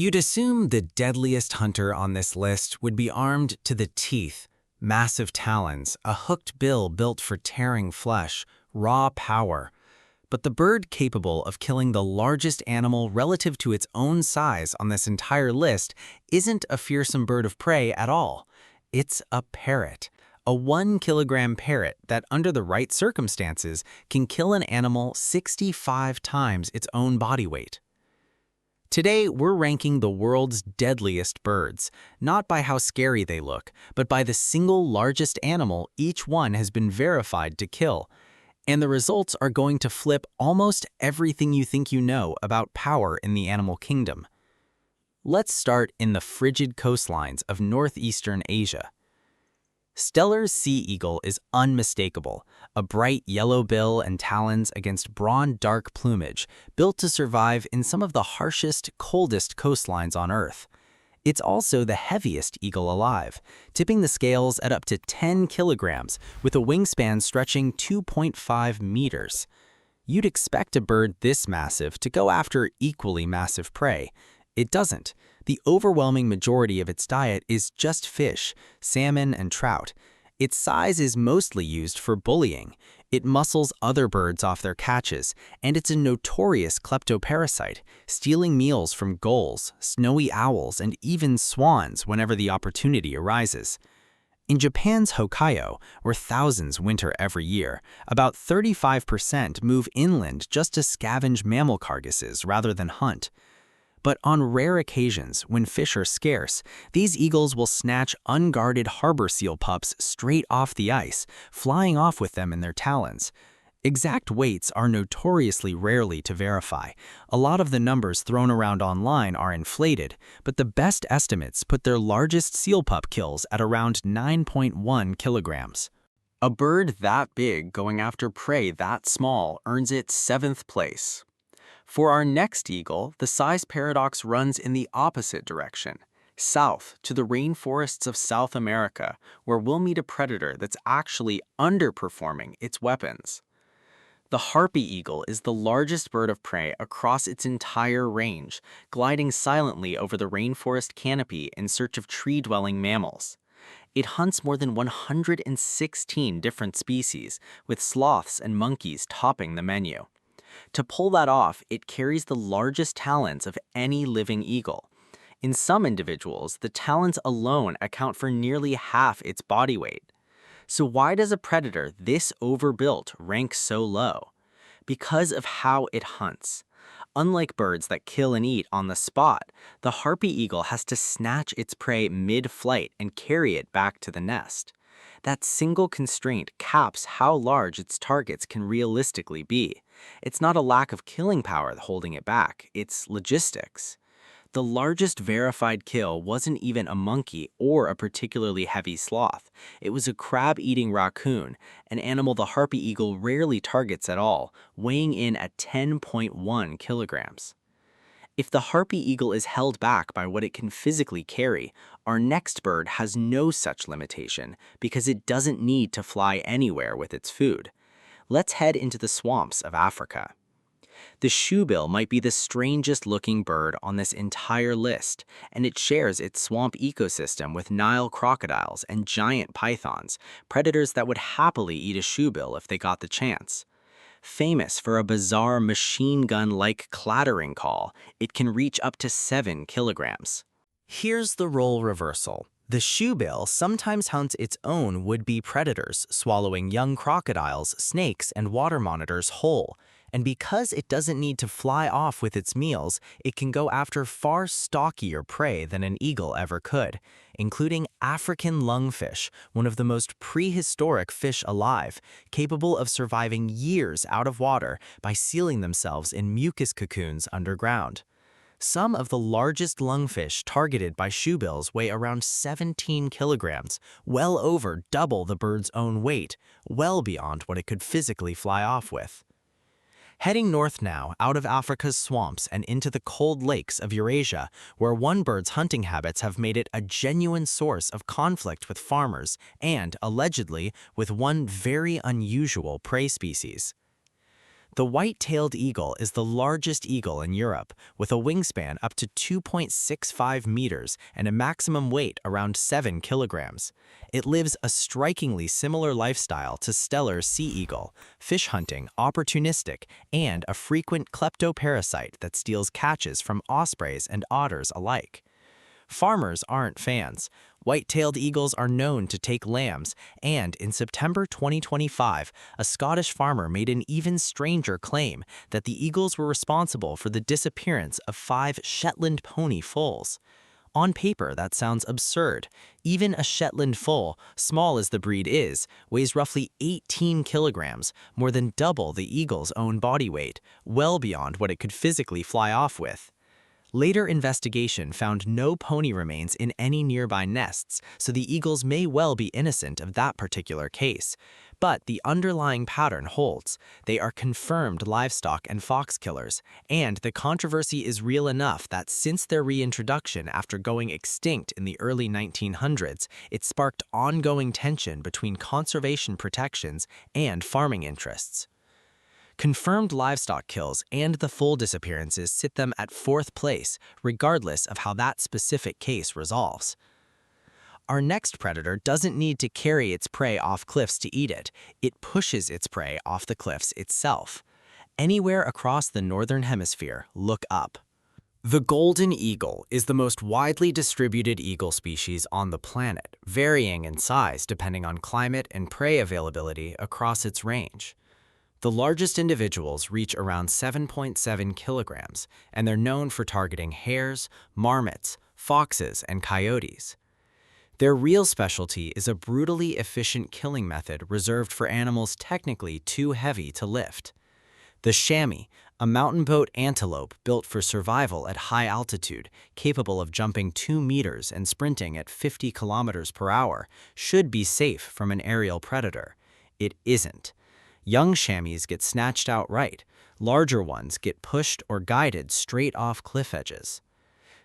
You'd assume the deadliest hunter on this list would be armed to the teeth, massive talons, a hooked bill built for tearing flesh, raw power. But the bird capable of killing the largest animal relative to its own size on this entire list isn't a fearsome bird of prey at all. It's a parrot. A 1-kilogram parrot that, under the right circumstances, can kill an animal 65 times its own body weight. Today, we're ranking the world's deadliest birds, not by how scary they look, but by the single largest animal each one has been verified to kill. And the results are going to flip almost everything you think you know about power in the animal kingdom. Let's start in the frigid coastlines of northeastern Asia. Steller's sea eagle is unmistakable, a bright yellow bill and talons against brawn-dark plumage, built to survive in some of the harshest, coldest coastlines on Earth. It's also the heaviest eagle alive, tipping the scales at up to 10 kilograms, with a wingspan stretching 2.5 meters. You'd expect a bird this massive to go after equally massive prey. It doesn't. The overwhelming majority of its diet is just fish, salmon, and trout. Its size is mostly used for bullying. It muscles other birds off their catches, and it's a notorious kleptoparasite, stealing meals from gulls, snowy owls, and even swans whenever the opportunity arises. In Japan's Hokkaido, where thousands winter every year, about 35% move inland just to scavenge mammal carcasses rather than hunt. But on rare occasions, when fish are scarce, these eagles will snatch unguarded harbor seal pups straight off the ice, flying off with them in their talons. Exact weights are notoriously rarely to verify. A lot of the numbers thrown around online are inflated, but the best estimates put their largest seal pup kills at around 9.1 kilograms. A bird that big going after prey that small earns it 7th place. For our next eagle, the size paradox runs in the opposite direction, south to the rainforests of South America, where we'll meet a predator that's actually underperforming its weapons. The harpy eagle is the largest bird of prey across its entire range, gliding silently over the rainforest canopy in search of tree-dwelling mammals. It hunts more than 116 different species, with sloths and monkeys topping the menu. To pull that off, it carries the largest talons of any living eagle. In some individuals, the talons alone account for nearly half its body weight. So why does a predator this overbuilt rank so low? Because of how it hunts. Unlike birds that kill and eat on the spot, the harpy eagle has to snatch its prey mid-flight and carry it back to the nest. That single constraint caps how large its targets can realistically be. It's not a lack of killing power holding it back, it's logistics. The largest verified kill wasn't even a monkey or a particularly heavy sloth. It was a crab-eating raccoon, an animal the harpy eagle rarely targets at all, weighing in at 10.1 kilograms. If the harpy eagle is held back by what it can physically carry, our next bird has no such limitation because it doesn't need to fly anywhere with its food. Let's head into the swamps of Africa. The shoebill might be the strangest looking bird on this entire list, and it shares its swamp ecosystem with Nile crocodiles and giant pythons, predators that would happily eat a shoebill if they got the chance. Famous for a bizarre machine gun-like clattering call, it can reach up to 7 kilograms. Here's the role reversal. The shoebill sometimes hunts its own would-be predators, swallowing young crocodiles, snakes, and water monitors whole. And because it doesn't need to fly off with its meals, it can go after far stockier prey than an eagle ever could, including African lungfish, one of the most prehistoric fish alive, capable of surviving years out of water by sealing themselves in mucus cocoons underground. Some of the largest lungfish targeted by shoebills weigh around 17 kilograms, well over double the bird's own weight, well beyond what it could physically fly off with. Heading north now, out of Africa's swamps and into the cold lakes of Eurasia, where one bird's hunting habits have made it a genuine source of conflict with farmers and, allegedly, with one very unusual prey species. The white-tailed eagle is the largest eagle in Europe, with a wingspan up to 2.65 meters and a maximum weight around 7 kilograms. It lives a strikingly similar lifestyle to Steller's sea eagle, fish hunting, opportunistic, and a frequent kleptoparasite that steals catches from ospreys and otters alike. Farmers aren't fans. White-tailed eagles are known to take lambs, and in September 2025, a Scottish farmer made an even stranger claim that the eagles were responsible for the disappearance of 5 Shetland pony foals. On paper, that sounds absurd. Even a Shetland foal, small as the breed is, weighs roughly 18 kilograms, more than double the eagle's own body weight, well beyond what it could physically fly off with. Later investigation found no pony remains in any nearby nests, so the eagles may well be innocent of that particular case. But the underlying pattern holds. They are confirmed livestock and fox killers, and the controversy is real enough that since their reintroduction after going extinct in the early 1900s, it sparked ongoing tension between conservation protections and farming interests. Confirmed livestock kills and the full disappearances sit them at 4th place, regardless of how that specific case resolves. Our next predator doesn't need to carry its prey off cliffs to eat it. It pushes its prey off the cliffs itself. Anywhere across the northern hemisphere, look up. The golden eagle is the most widely distributed eagle species on the planet, varying in size depending on climate and prey availability across its range. The largest individuals reach around 7.7 kilograms, and they're known for targeting hares, marmots, foxes, and coyotes. Their real specialty is a brutally efficient killing method reserved for animals technically too heavy to lift. The chamois, a mountain goat antelope built for survival at high altitude, capable of jumping 2 meters and sprinting at 50 kilometers per hour, should be safe from an aerial predator. It isn't. Young chamois get snatched outright. Larger ones get pushed or guided straight off cliff edges.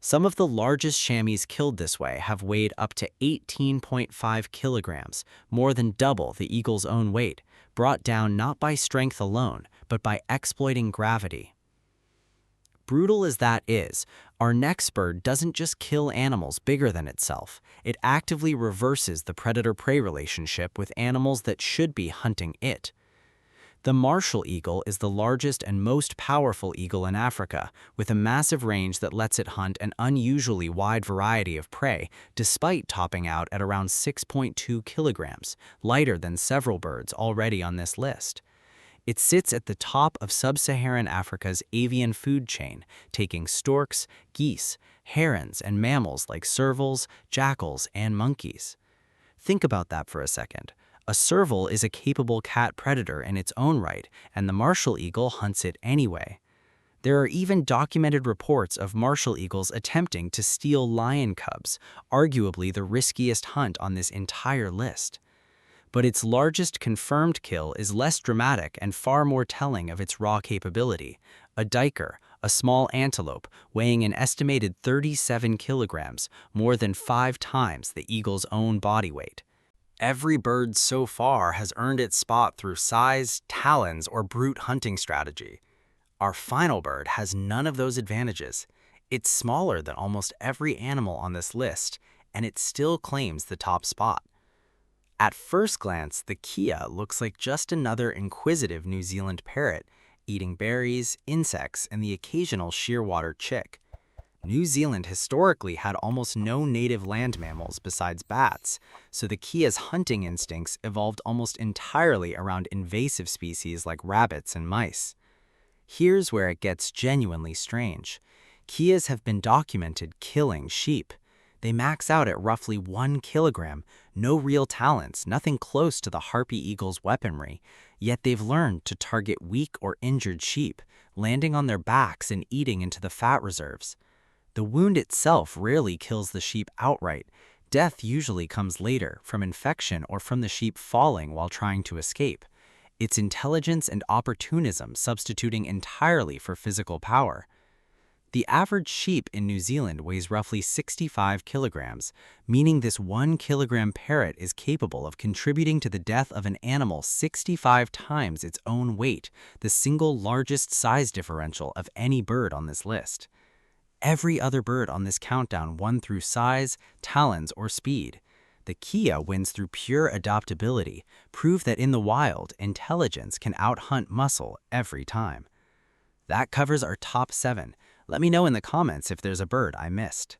Some of the largest chamois killed this way have weighed up to 18.5 kilograms, more than double the eagle's own weight, brought down not by strength alone, but by exploiting gravity. Brutal as that is, our next bird doesn't just kill animals bigger than itself. It actively reverses the predator-prey relationship with animals that should be hunting it. The martial eagle is the largest and most powerful eagle in Africa, with a massive range that lets it hunt an unusually wide variety of prey, despite topping out at around 6.2 kilograms, lighter than several birds already on this list. It sits at the top of sub-Saharan Africa's avian food chain, taking storks, geese, herons, and mammals like servals, jackals, and monkeys. Think about that for a second. A serval is a capable cat predator in its own right, and the martial eagle hunts it anyway. There are even documented reports of martial eagles attempting to steal lion cubs, arguably the riskiest hunt on this entire list. But its largest confirmed kill is less dramatic and far more telling of its raw capability. A duiker, a small antelope, weighing an estimated 37 kilograms, more than 5 times the eagle's own body weight. Every bird so far has earned its spot through size, talons, or brute hunting strategy. Our final bird has none of those advantages. It's smaller than almost every animal on this list, and it still claims the top spot. At first glance, the kea looks like just another inquisitive New Zealand parrot, eating berries, insects, and the occasional shearwater chick. New Zealand historically had almost no native land mammals besides bats, so the kea's hunting instincts evolved almost entirely around invasive species like rabbits and mice. Here's where it gets genuinely strange. Keas have been documented killing sheep. They max out at roughly 1 kilogram, no real talons, nothing close to the Harpy eagle's weaponry, yet they've learned to target weak or injured sheep, landing on their backs and eating into the fat reserves. The wound itself rarely kills the sheep outright. Death usually comes later, from infection or from the sheep falling while trying to escape. It's intelligence and opportunism substituting entirely for physical power. The average sheep in New Zealand weighs roughly 65 kilograms, meaning this 1 kilogram parrot is capable of contributing to the death of an animal 65 times its own weight, the single largest size differential of any bird on this list. Every other bird on this countdown won through size, talons, or speed. The Kia wins through pure adaptability, proof that in the wild, intelligence can outhunt muscle every time. That covers our top 7. Let me know in the comments if there's a bird I missed.